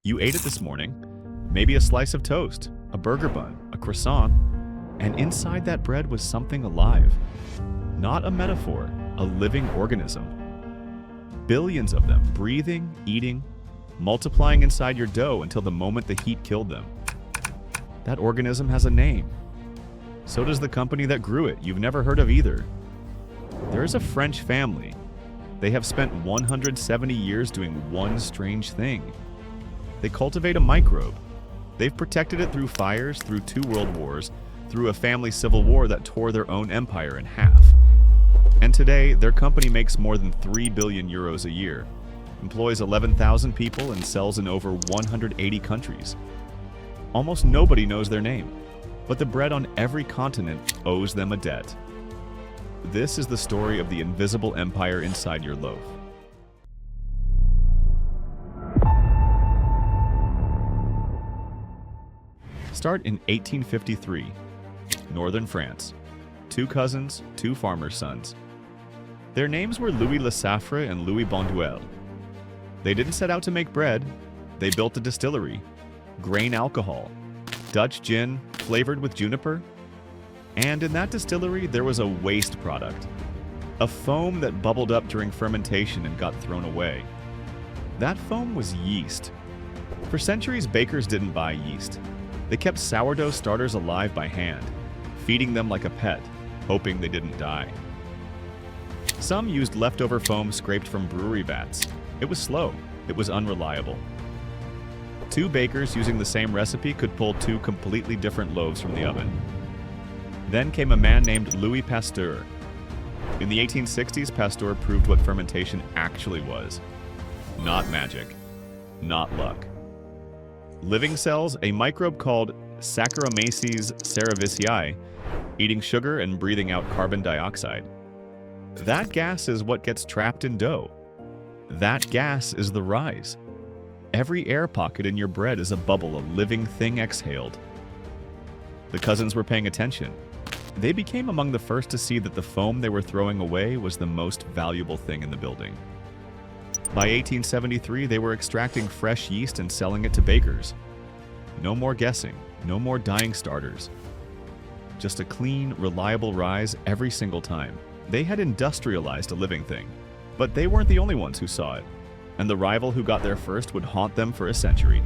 You ate it this morning, maybe a slice of toast, a burger bun, a croissant, and inside that bread was something alive. Not a metaphor, a living organism. Billions of them, breathing, eating, multiplying inside your dough until the moment the heat killed them. That organism has a name. So does the company that grew it. You've never heard of either. There is a French family. They have spent 170 years doing one strange thing. They cultivate a microbe. They've protected it through fires, through 2 world wars, through a family civil war that tore their own empire in half. And today, their company makes more than 3 billion euros a year, employs 11,000 people, and sells in over 180 countries. Almost nobody knows their name, but the bread on every continent owes them a debt. This is the story of the invisible empire inside your loaf. Start in 1853, northern France. 2 cousins, 2 farmers' sons. Their names were Louis Lesaffre and Louis Bonduelle. They didn't set out to make bread. They built a distillery, grain alcohol, Dutch gin flavored with juniper. And in that distillery, there was a waste product, a foam that bubbled up during fermentation and got thrown away. That foam was yeast. For centuries, bakers didn't buy yeast. They kept sourdough starters alive by hand, feeding them like a pet, hoping they didn't die. Some used leftover foam scraped from brewery vats. It was slow. It was unreliable. 2 bakers using the same recipe could pull 2 completely different loaves from the oven. Then came a man named Louis Pasteur. In the 1860s, Pasteur proved what fermentation actually was. Not magic. Not luck. Living cells, a microbe called Saccharomyces cerevisiae, eating sugar and breathing out carbon dioxide. That gas is what gets trapped in dough. That gas is the rise. Every air pocket in your bread is a bubble, a living thing exhaled. The cousins were paying attention. They became among the first to see that the foam they were throwing away was the most valuable thing in the building. By 1873, they were extracting fresh yeast and selling it to bakers. No more guessing, no more dying starters. Just a clean, reliable rise every single time. They had industrialized a living thing, but they weren't the only ones who saw it, and the rival who got there first would haunt them for a century.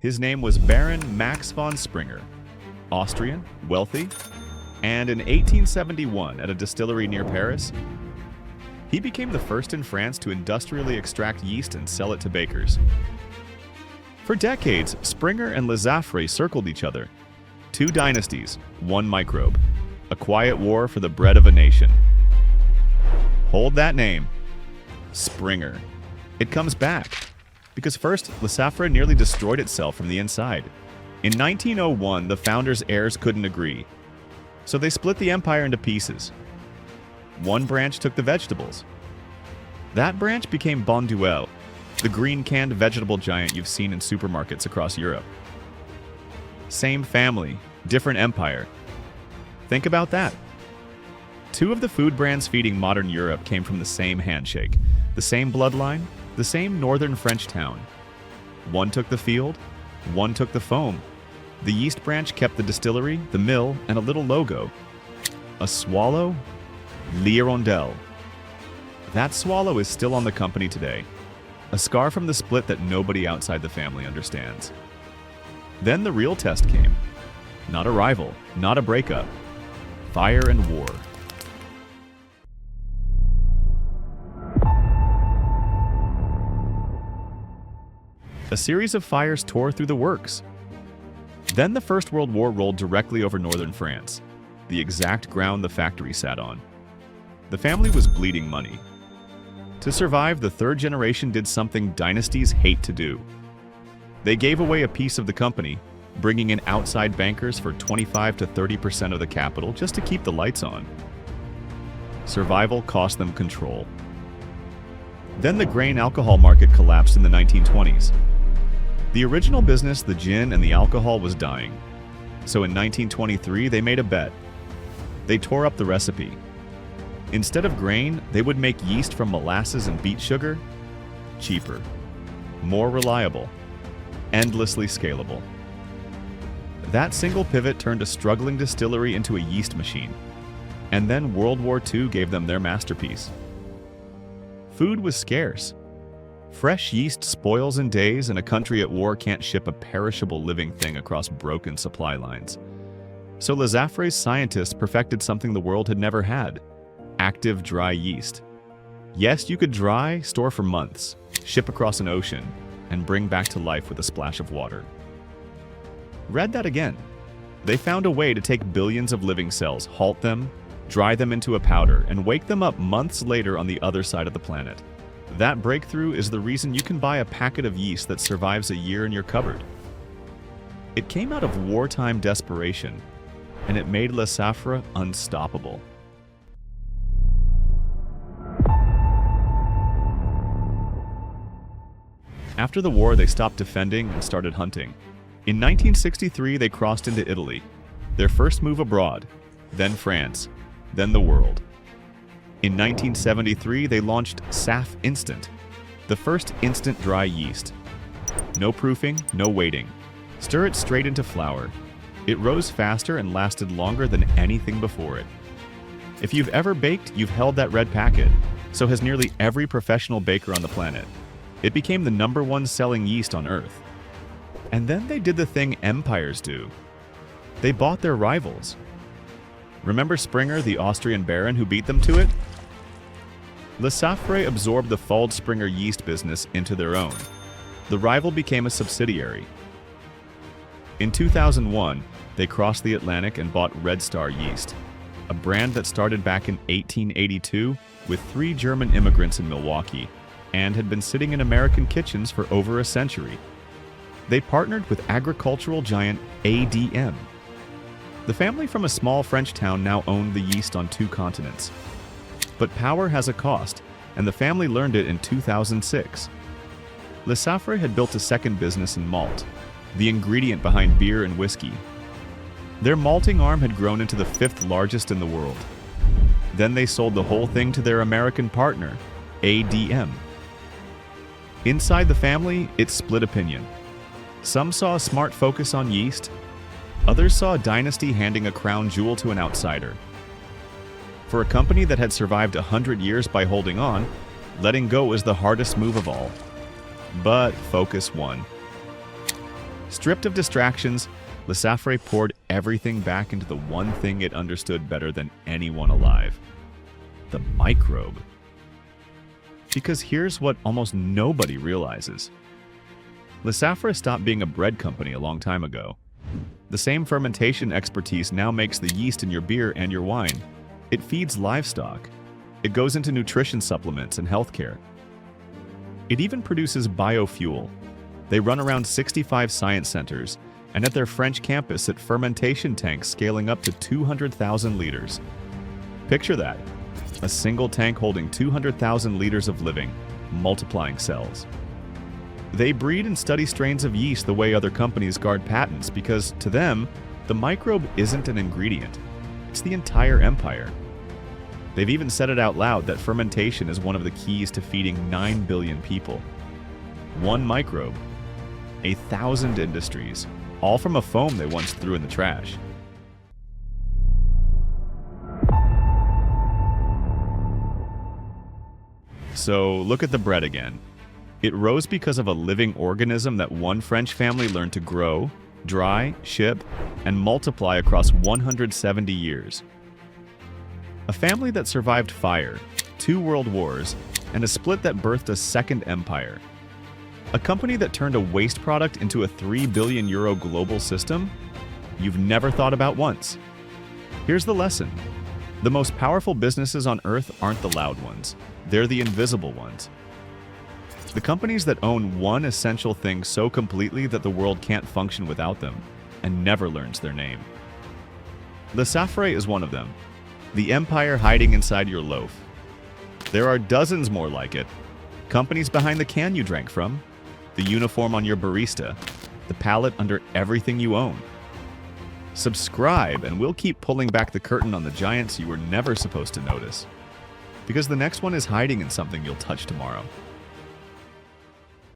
His name was Baron Max von Springer, Austrian, wealthy, and in 1871, at a distillery near Paris, he became the first in France to industrially extract yeast and sell it to bakers. For decades, Springer and Lesaffre circled each other. 2 dynasties, 1 microbe. A quiet war for the bread of a nation. Hold that name. Springer. It comes back. Because first, Lesaffre nearly destroyed itself from the inside. In 1901, the founders' heirs couldn't agree. So they split the empire into pieces. One branch took the vegetables. That branch became Bonduelle, the green canned vegetable giant you've seen in supermarkets across Europe. Same family, different empire. Think about that. 2 of the food brands feeding modern Europe came from the same handshake, the same bloodline, the same northern French town. One took the field, one took the foam. The yeast branch kept the distillery, the mill, and a little logo. A swallow? L'Hirondelle. That swallow is still on the company today. A scar from the split that nobody outside the family understands. Then the real test came. Not a rival, not a breakup. Fire and war. A series of fires tore through the works. Then the First World War rolled directly over northern France, the exact ground the factory sat on. The family was bleeding money. To survive, the 3rd generation did something dynasties hate to do. They gave away a piece of the company, bringing in outside bankers for 25 to 30% of the capital just to keep the lights on. Survival cost them control. Then the grain alcohol market collapsed in the 1920s. The original business, the gin and the alcohol, was dying. So in 1923, they made a bet. They tore up the recipe. Instead of grain, they would make yeast from molasses and beet sugar. Cheaper, more reliable, endlessly scalable. That single pivot turned a struggling distillery into a yeast machine. And then World War II gave them their masterpiece. Food was scarce. Fresh yeast spoils in days, and a country at war can't ship a perishable living thing across broken supply lines. So Lesaffre's scientists perfected something the world had never had: active dry yeast. Yes, you could dry, store for months, ship across an ocean, and bring back to life with a splash of water. Read that again. They found a way to take billions of living cells, halt them, dry them into a powder, and wake them up months later on the other side of the planet. That breakthrough is the reason you can buy a packet of yeast that survives a year in your cupboard. It came out of wartime desperation, and it made Lesaffre unstoppable. After the war, they stopped defending and started hunting. In 1963, they crossed into Italy, their first move abroad, then France, then the world. In 1973, they launched Saf-Instant, the first instant dry yeast. No proofing, no waiting. Stir it straight into flour. It rose faster and lasted longer than anything before it. If you've ever baked, you've held that red packet. So has nearly every professional baker on the planet. It became the #1 selling yeast on Earth. And then they did the thing empires do. They bought their rivals. Remember Springer, the Austrian baron who beat them to it? Lesaffre absorbed the Fald-Springer yeast business into their own. The rival became a subsidiary. In 2001, they crossed the Atlantic and bought Red Star Yeast, a brand that started back in 1882 with 3 German immigrants in Milwaukee and had been sitting in American kitchens for over a century. They partnered with agricultural giant ADM. The family from a small French town now owned the yeast on 2 continents. But power has a cost, and the family learned it in 2006. Lesaffre had built a second business in malt, the ingredient behind beer and whiskey. Their malting arm had grown into the 5th largest in the world. Then they sold the whole thing to their American partner, ADM. Inside the family, it split opinion. Some saw a smart focus on yeast. Others saw a dynasty handing a crown jewel to an outsider. For a company that had survived 100 years by holding on, letting go was the hardest move of all. But focus won. Stripped of distractions, Lesaffre poured everything back into the one thing it understood better than anyone alive: the microbe. Because here's what almost nobody realizes. Lesaffre stopped being a bread company a long time ago. The same fermentation expertise now makes the yeast in your beer and your wine. It feeds livestock. It goes into nutrition supplements and healthcare. It even produces biofuel. They run around 65 science centers, and at their French campus sit fermentation tanks scaling up to 200,000 liters. Picture that. A single tank holding 200,000 liters of living, multiplying cells. They breed and study strains of yeast the way other companies guard patents because, to them, the microbe isn't an ingredient. It's the entire empire. They've even said it out loud that fermentation is one of the keys to feeding 9 billion people. One microbe, 1,000 industries, all from a foam they once threw in the trash. So look at the bread again. It rose because of a living organism that one French family learned to grow, dry, ship, and multiply across 170 years. A family that survived fire, 2 world wars, and a split that birthed a second empire. A company that turned a waste product into a €3 billion global system you've never thought about once. Here's the lesson. The most powerful businesses on Earth aren't the loud ones. They're the invisible ones. The companies that own one essential thing so completely that the world can't function without them and never learns their name. Lesaffre is one of them. The empire hiding inside your loaf. There are dozens more like it. Companies behind the can you drank from, the uniform on your barista, the palette under everything you own. Subscribe and we'll keep pulling back the curtain on the giants you were never supposed to notice. because the next one is hiding in something you'll touch tomorrow.